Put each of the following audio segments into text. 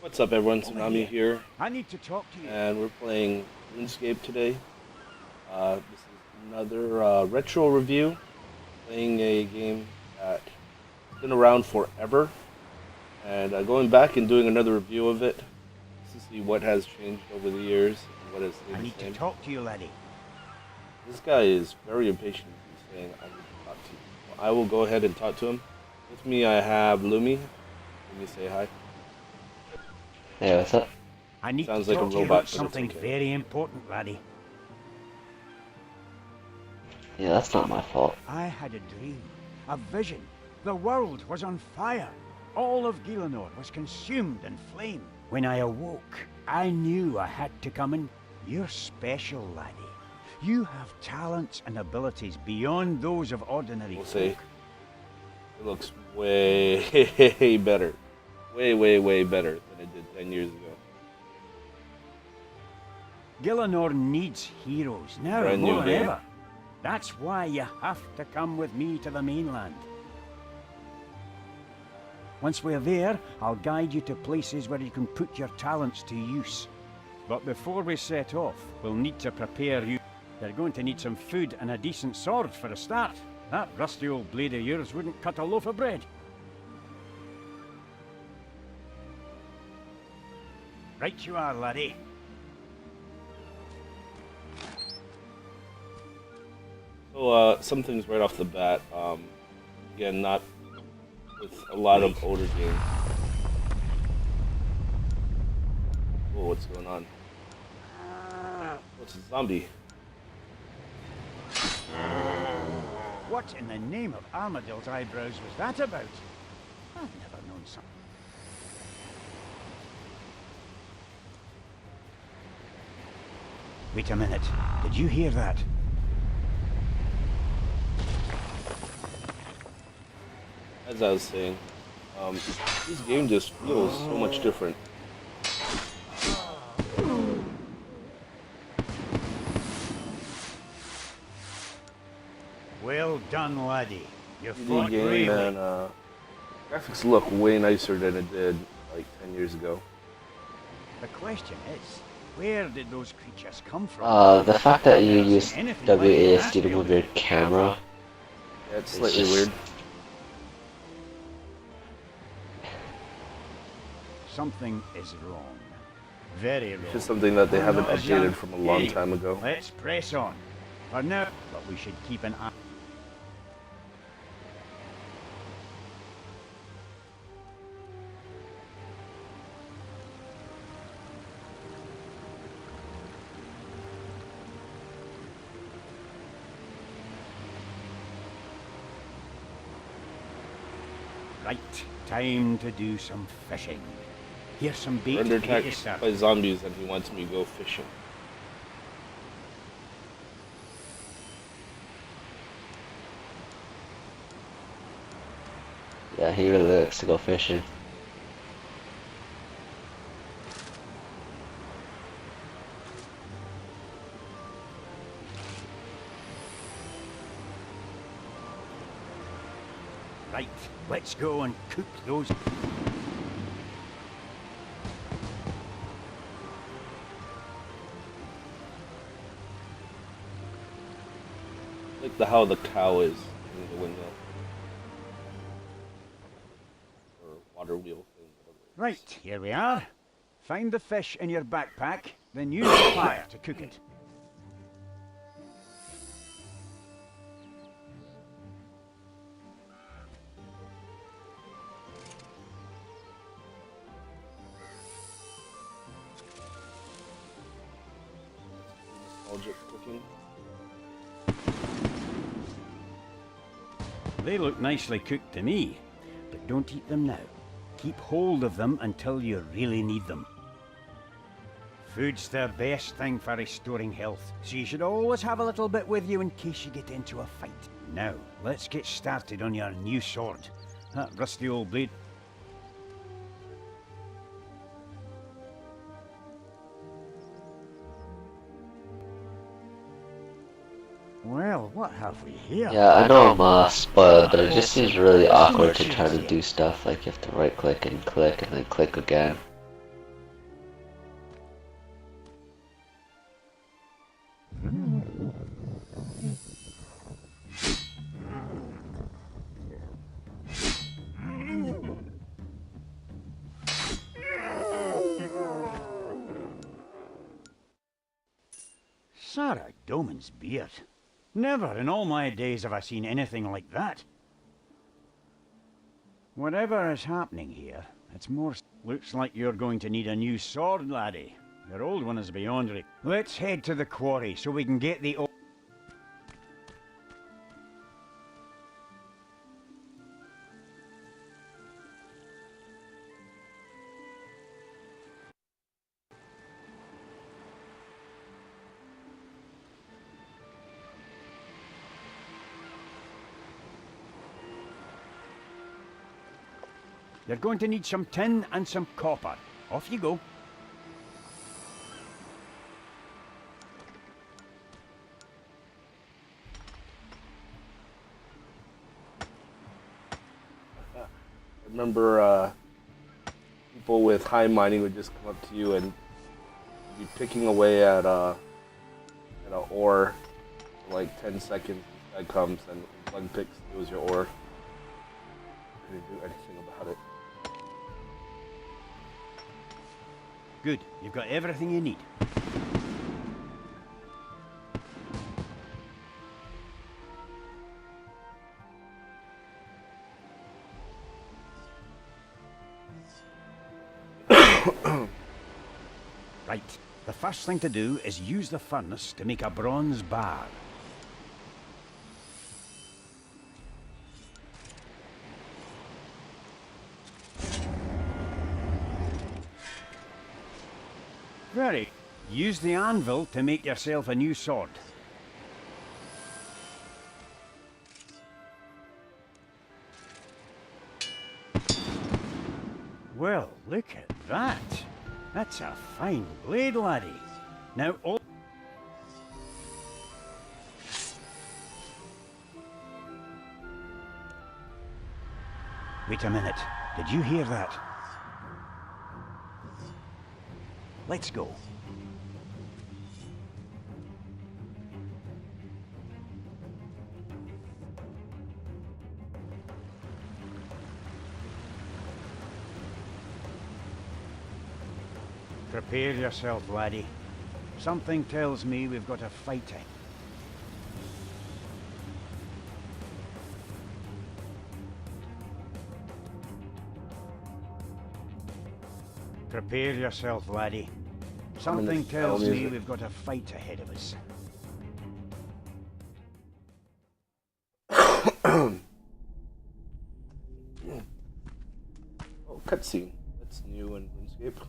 What's up, everyone? Tsunami here, I need to talk to you. and we're playing RuneScape today. This is another retro review, playing a game that's been around forever, and going back and doing another review of it to see what has changed over the years and what has stayed I the need to same. talk to you, laddie. This guy is very impatient. He's saying, "I need to talk to you." So I will go ahead and talk to him. With me, I have Lumi. Let me say hi. Hey, what's up? I need Sounds to like a talk to you robot, about but it's something okay. very important, laddie. Yeah, that's not my fault. I had a dream, a vision. The world was on fire. All of Gielinor was consumed in flame. When I awoke, I knew I had to come in. You're special, laddie. You have talents and abilities beyond those of ordinary We'll folk. see. It looks way better. Way better than it did 10 years ago. Gielinor needs heroes now Brand new more than game. ever. That's why you have to come with me to the mainland. Once we're there, I'll guide you to places where you can put your talents to use. But before we set off, we'll need to prepare you. You're going to need some food and a decent sword for a start. That rusty old blade of yours wouldn't cut a loaf of bread. Right you are, laddie. So, some things right off the bat. Again, not with a lot of older games. Oh, what's going on? What's a zombie? What in the name of Armadale's eyebrows was that about? I've never known something. Wait a minute. Did you hear that? As I was saying, this game just feels so much different. Well done, laddie. You 3D fought game, bravely. and graphics look way nicer than it did like 10 years ago. The question is, where did those creatures come from? The fact that you Never use seen anything like WASD that to move your camera. Yeah, it's It's slightly just- weird. Something is wrong. Very wrong. It's just something that they haven't Not as young. updated from a long Hey, time ago. Let's press on. For now, but we should keep an eye. Right, time to do some fishing. Here's some bait We're under to get you attack started. by zombies, and he wants me to go fishing. Yeah, he really likes to go fishing. Right, let's go and cook those. Like how the cow is in the windmill. Or water wheel thing, whatever it is. Right, here we are. Find the fish in your backpack, then use the fire to cook it. Nostalgic cooking. They look nicely cooked to me, but don't eat them now. Keep hold of them until you really need them. Food's the best thing for restoring health, so you should always have a little bit with you in case you get into a fight. Now, let's get started on your new sword. That rusty old blade. Well, what have we here? Yeah, I know I'm spoiled, but it just seems really awkward to try to do stuff like you have to right click and then click again. Sarah Doman's beard. Never in all my days have I seen anything like that. Whatever is happening here, it's more... Looks like you're going to need a new sword, laddie. Your old one is beyond it. Let's head to the quarry so we can get the... You're going to need some tin and some copper. Off you go. I remember people with high mining would just come up to you and be picking away at an ore for like 10 seconds. This guy comes and one pick steals your ore. Couldn't do anything about it. Good. You've got everything you need. Right. The first thing to do is use the furnace to make a bronze bar. Very. Use the anvil to make yourself a new sword. Well, look at that. That's a fine blade, laddie. Now, all... Wait a minute. Did you hear that? Let's go. Prepare yourself, laddie. Something tells me we've got a fighting. Prepare yourself, laddie. Something tells me we've got a fight ahead of us. Oh, cutscene. That's new in RuneScape.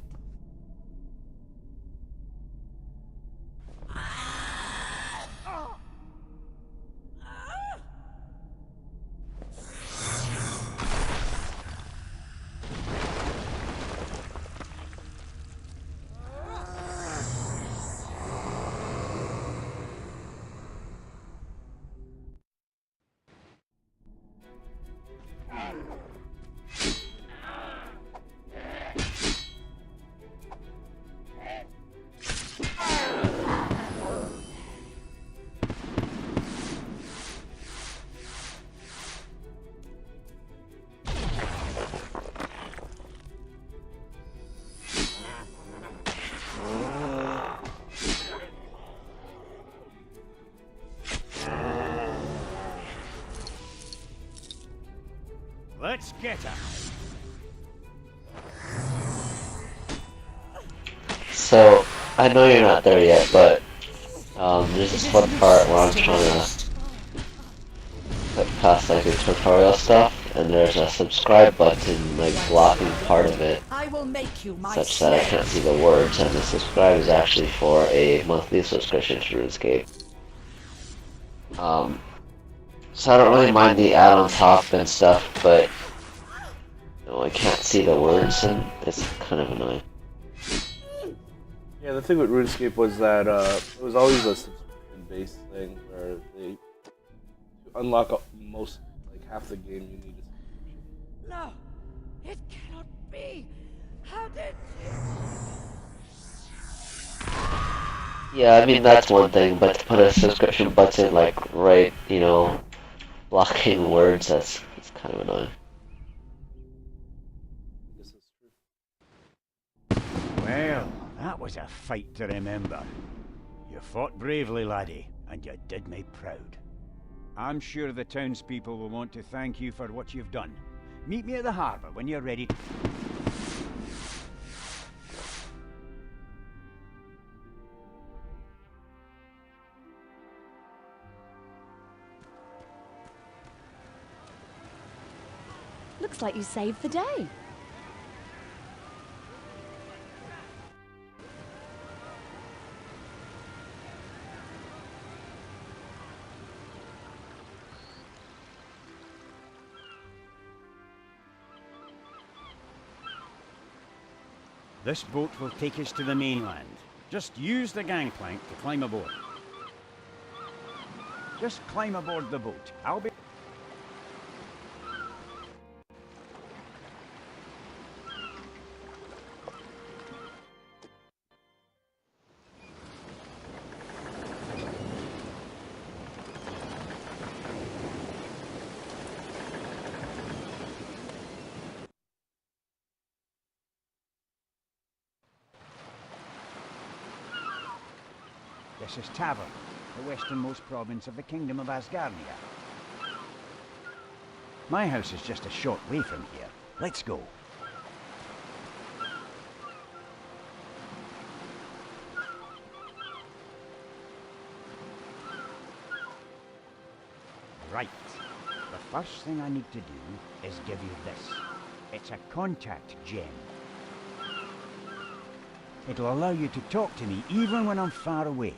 Let's get her. So, I know you're not there yet, but there's this one part where I'm trying to get past like the tutorial stuff, and there's a subscribe button like blocking part of it, such that I can't see the words, and the subscribe is actually for a monthly subscription to RuneScape. So I don't really mind the ad on top and stuff, but you know, I can't see the words, and it's kind of annoying. Yeah, the thing with RuneScape was that it was always a subscription-based thing where to unlock most, like half the game, you need a subscription. No, it cannot be. How did you? Yeah, I mean that's one thing, but to put a subscription button like right, you know, blocking words, it's kind of annoying. This is true. Well, that was a fight to remember. You fought bravely, laddie, and you did me proud. I'm sure the townspeople will want to thank you for what you've done. Meet me at the harbour when you're ready. Looks like you saved the day. This boat will take us to the mainland. Just use the gangplank to climb aboard. Just climb aboard the boat. I'll be... This is Tavern, the westernmost province of the Kingdom of Asgardia. My house is just a short way from here. Let's go. Right. The first thing I need to do is give you this. It's a contact gem. It'll allow you to talk to me even when I'm far away.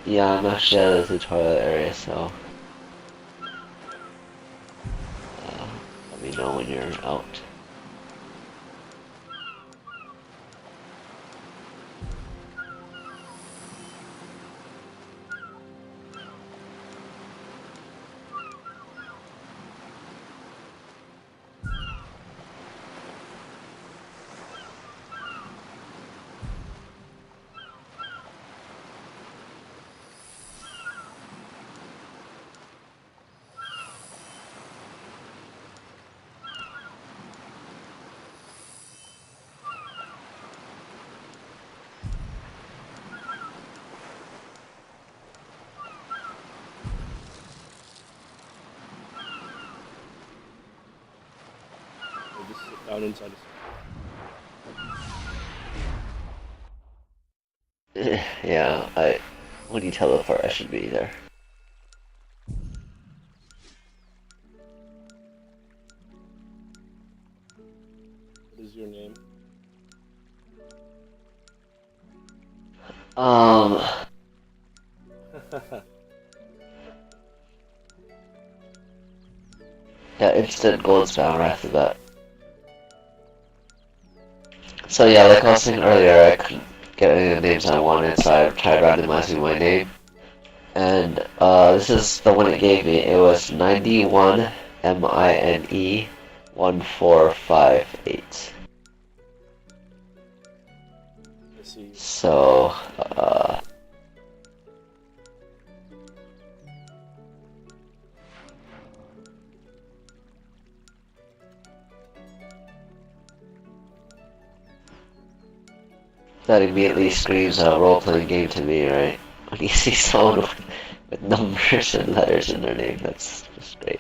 Yeah, I'm actually out of the tutorial area, so let me know when you're out. Just sit down inside a... Yeah, when you teleport, I should be there. What is your name? Yeah, instant gold spam right after that. So yeah, like I was saying earlier, I couldn't get any of the names I wanted, so I tried randomizing my name. And this is the one it gave me. It was 91 MINE 1458. I see. So that immediately screams a role-playing game to me, right? When you see someone with numbers and letters in their name, that's just great.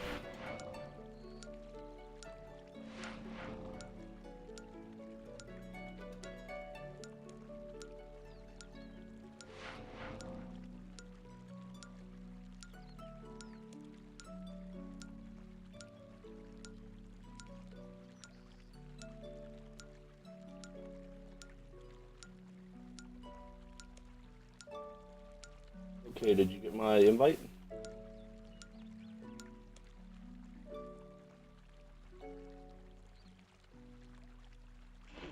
Okay, did you get my invite?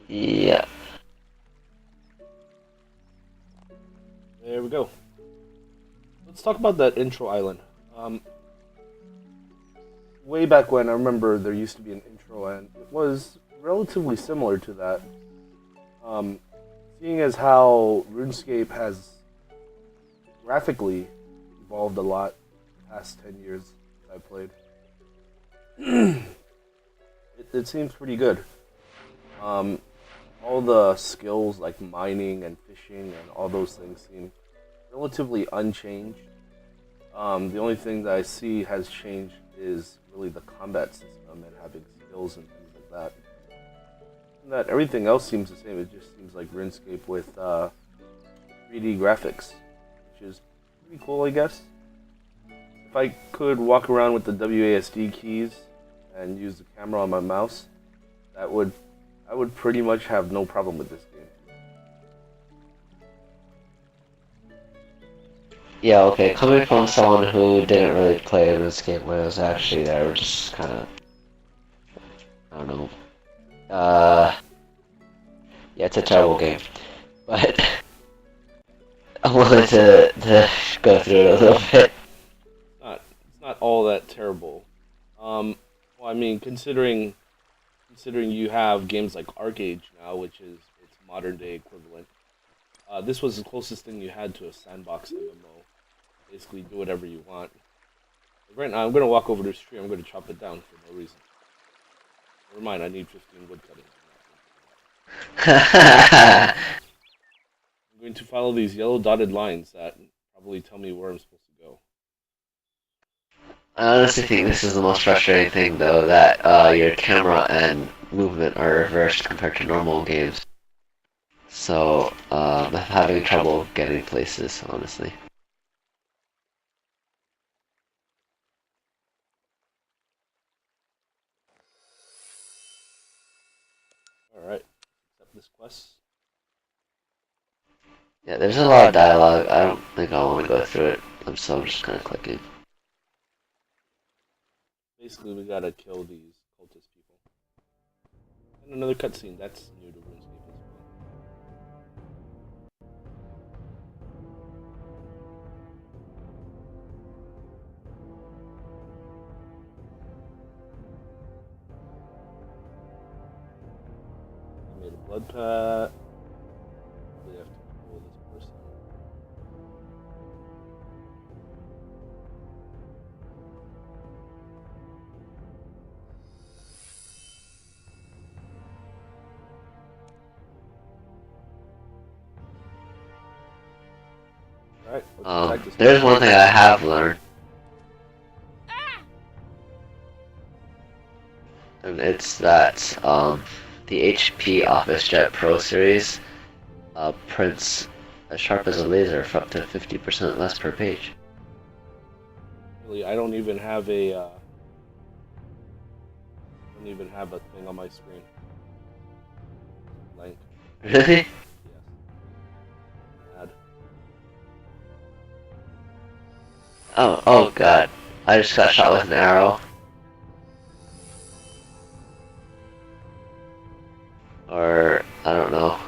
Yeah. There we go. Let's talk about that intro island. Way back when, I remember there used to be an intro, and it was relatively similar to that. Seeing as how RuneScape has graphically evolved a lot the past 10 years that I played. it seems pretty good. All the skills like mining and fishing and all those things seem relatively unchanged. The only thing that I see has changed is really the combat system and having skills and things like that. And that everything else seems the same. It just seems like RuneScape with 3D graphics, which is pretty cool, I guess. If I could walk around with the WASD keys and use the camera on my mouse, I would pretty much have no problem with this game. Yeah, okay, coming from someone who didn't really play RuneScape when I was actually there, just kind of, I don't know. Yeah, it's a terrible game, but I wanted to go through it a little bit. It's not all that terrible. Well, I mean, considering you have games like ArcAge now, which is its modern day equivalent, this was the closest thing you had to a sandbox MMO. Basically, do whatever you want. Right now, I'm going to walk over to this tree. I'm going to chop it down for no reason. Never mind, I need 15 wood cuttings. I'm going to follow these yellow dotted lines that probably tell me where I'm supposed to go. I honestly think this is the most frustrating thing, though, that your camera and movement are reversed compared to normal games. So, I'm having trouble getting places, honestly. Alright, accept this quest. Yeah, there's a lot of dialogue. I don't think I want to go through it, so I'm just kind of clicking. Basically, we gotta kill these cultist people. And another cutscene, that's new to RuneScape as well. I made a blood pact. Probably have to kill this person. Alright, let's attack this There's person. one thing I have learned. And it's that, the HP Office Jet Pro series, prints as sharp as a laser for up to 50% less per page. Really, I don't even have a thing on my screen. Blank. Really? Yes. Mad. Oh god. I just got shot with an arrow. Or, I don't know.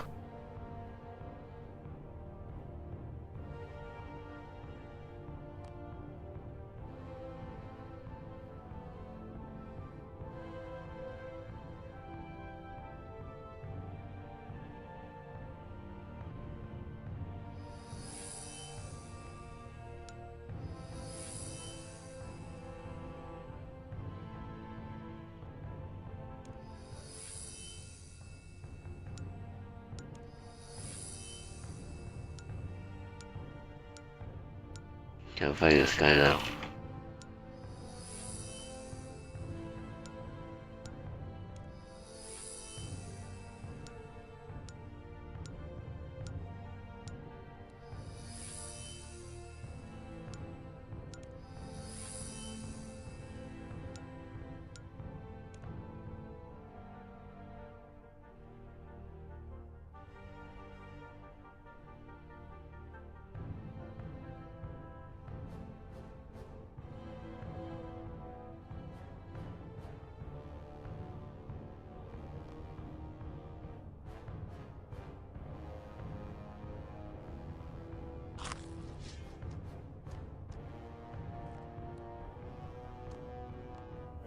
Can't find this guy now.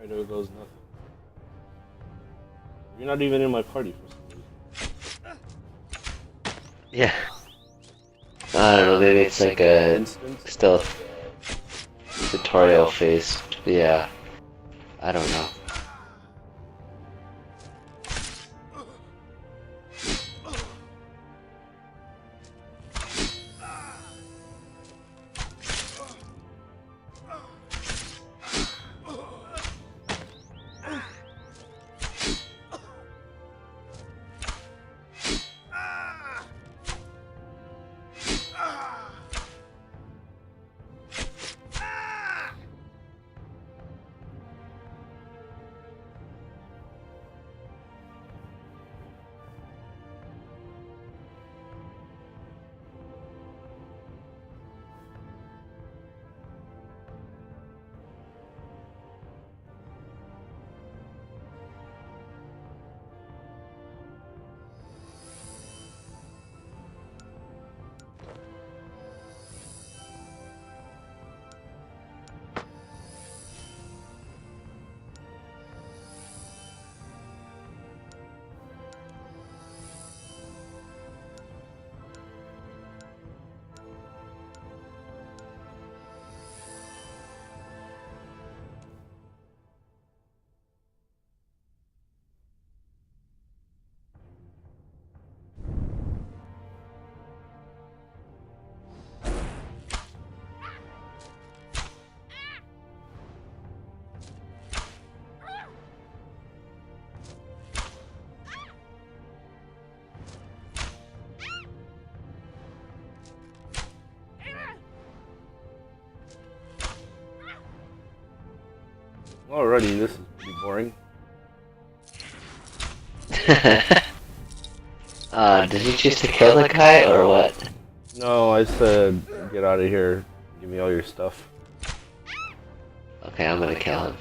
Alright, there goes nothing. You're not even in my party for some reason. Yeah. I don't know, maybe it's like a Instance? stealth tutorial phase. Yeah. I don't know. Alrighty, this is pretty boring. Did you choose to kill the guy or what? No, I said get out of here. Give me all your stuff. Okay, I'm gonna kill him.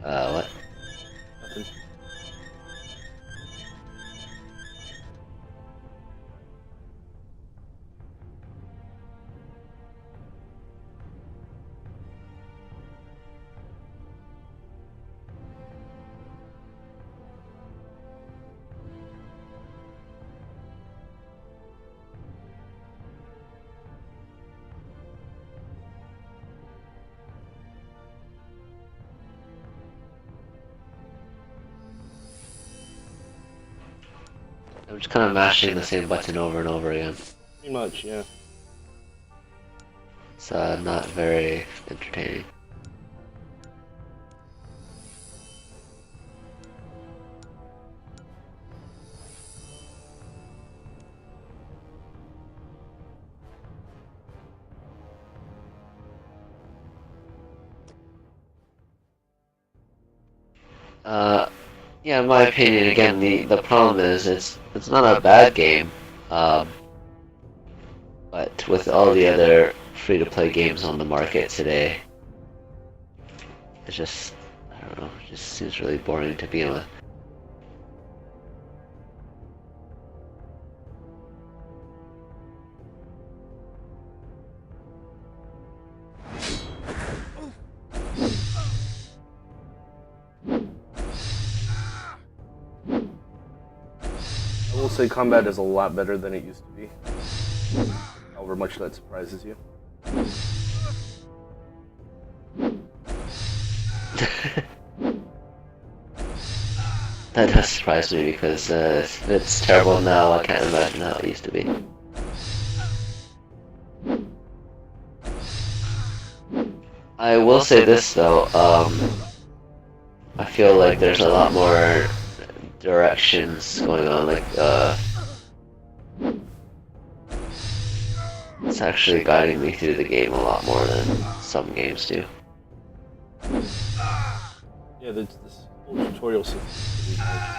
What? Nothing. I'm just kind of mashing the same button over and over again. Pretty much, yeah. It's not very entertaining. Yeah, in my opinion, again, the problem is it's not a bad game, but with all the other free-to-play games on the market today, it's just, I don't know, it just seems really boring to begin with. I will say combat is a lot better than it used to be. However much that surprises you. That does surprise me because if it's terrible now, I can't imagine how it used to be. I will say this though, I feel like there's a lot more directions going on, like, it's actually guiding me through the game a lot more than some games do. Yeah, this whole tutorial system is pretty nice.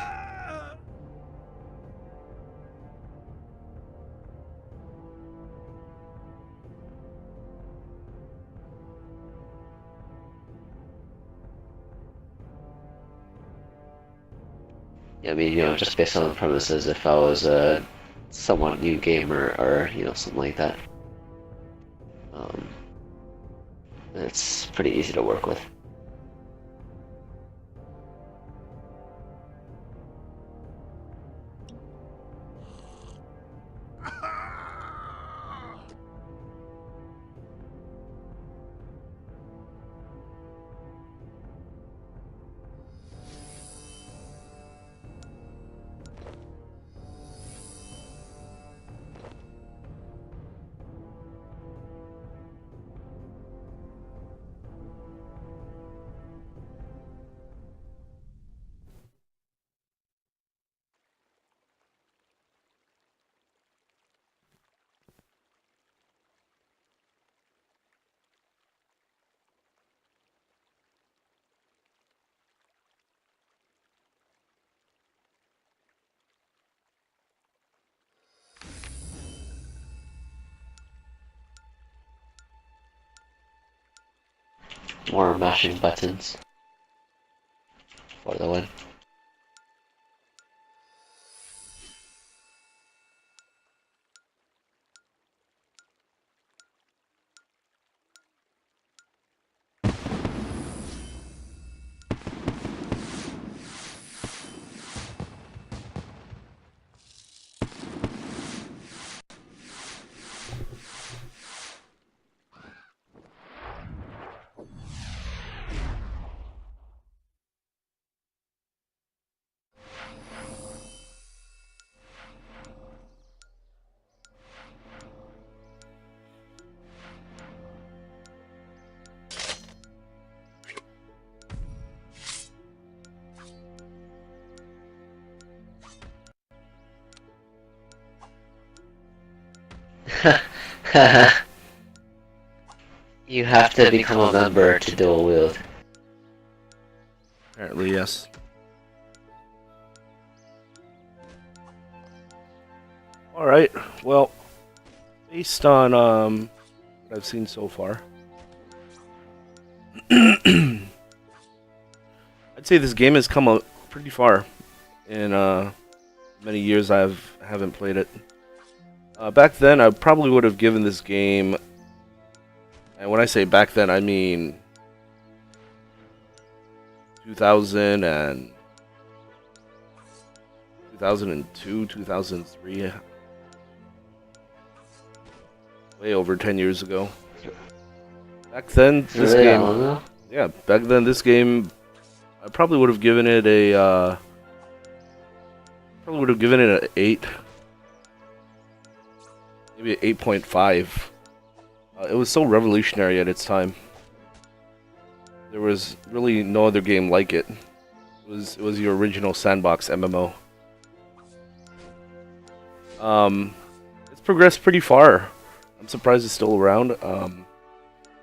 I mean, just based on the premises, if I was a somewhat new gamer or, something like that, um, it's pretty easy to work with. More mashing buttons for the win. You have to become a member to dual wield. Apparently, yes. Alright, well, based on what I've seen so far, I'd say this game has come pretty far in many years haven't played it. Back then, I probably would have given this game, and when I say back then, I mean 2000 and 2002, 2003, way over 10 years ago. Back then, this Really that game, long ago? yeah, back then this game, I probably would have given it a, an 8, maybe an 8.5. It was so revolutionary at its time. There was really no other game like it. It was your original sandbox MMO. It's progressed pretty far. I'm surprised it's still around.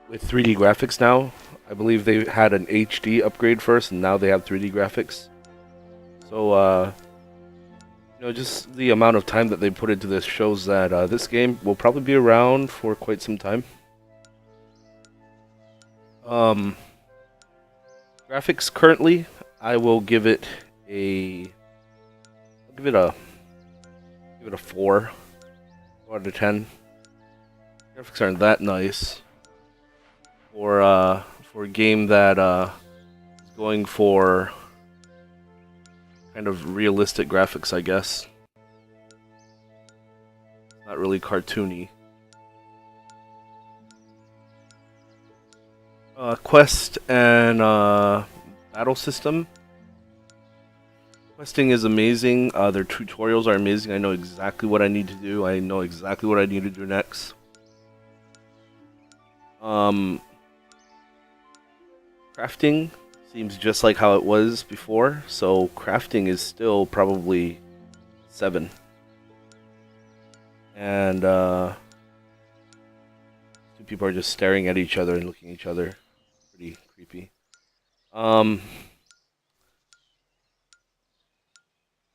With 3D graphics now, I believe they had an HD upgrade first, and now they have 3D graphics. So, just the amount of time that they put into this shows that this game will probably be around for quite some time. Graphics currently, I will give it a 4 out of 10. Graphics aren't that nice for a game that is going for kind of realistic graphics, I guess. Not really cartoony. Quest and battle system. Questing is amazing. Their tutorials are amazing. I know exactly what I need to do. I know exactly what I need to do next. Crafting seems just like how it was before, so crafting is still probably 7. And two people are just staring at each other and looking at each other. Pretty creepy.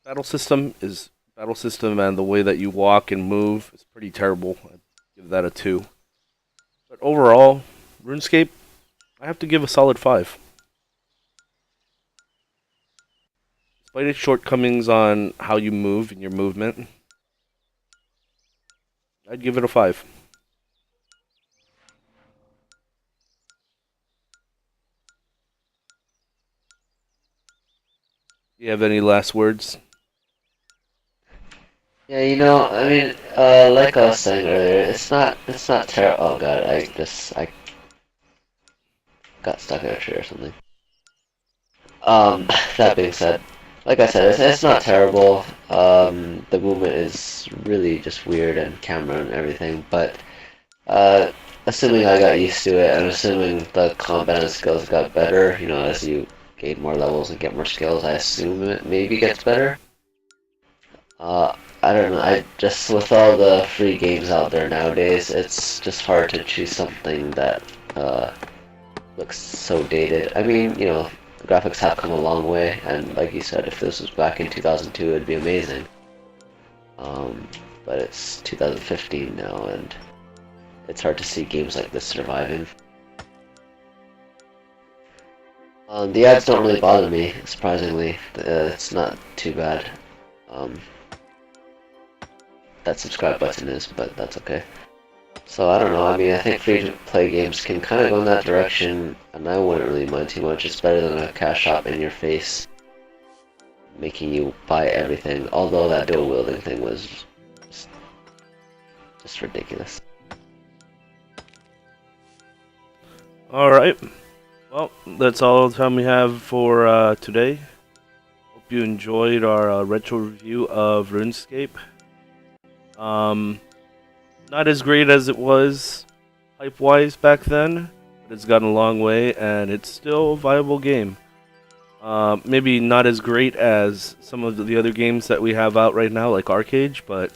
Battle system, and the way that you walk and move is pretty terrible. I'd give that a 2. But overall, RuneScape, I have to give a solid 5. despite its shortcomings on how you move and your movement, I'd give it a 5. Do you have any last words? Yeah, I mean, like I was saying earlier, it's not terrible. Oh god, I got stuck in a tree or something. That being said, like I said, it's not terrible. The movement is really just weird and camera and everything, but uh, assuming I got used to it, and assuming the combat and skills got better, as you gain more levels and get more skills, I assume it maybe gets better. I don't know. I just with all the free games out there nowadays, it's just hard to choose something that looks so dated. I mean, the graphics have come a long way, and like you said, if this was back in 2002, it'd be amazing. But it's 2015 now, and it's hard to see games like this surviving. The ads don't really bother me, surprisingly. It's not too bad. That subscribe button is, but that's okay. So I don't know, I mean, I think free-to-play games can kind of go in that direction, and I wouldn't really mind too much. It's better than a cash shop in your face, making you buy everything, although that dual-wielding thing was just ridiculous. Alright. Well, that's all the time we have for today. Hope you enjoyed our retro review of RuneScape. Not as great as it was hype-wise back then, but it's gotten a long way, and it's still a viable game. Maybe not as great as some of the other games that we have out right now, like Arcade, but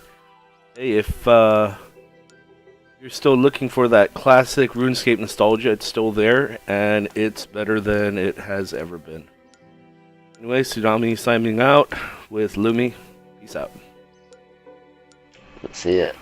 hey, if you're still looking for that classic RuneScape nostalgia, it's still there, and it's better than it has ever been. Anyway, Tsunami signing out with Lumi. Peace out. Let's see it.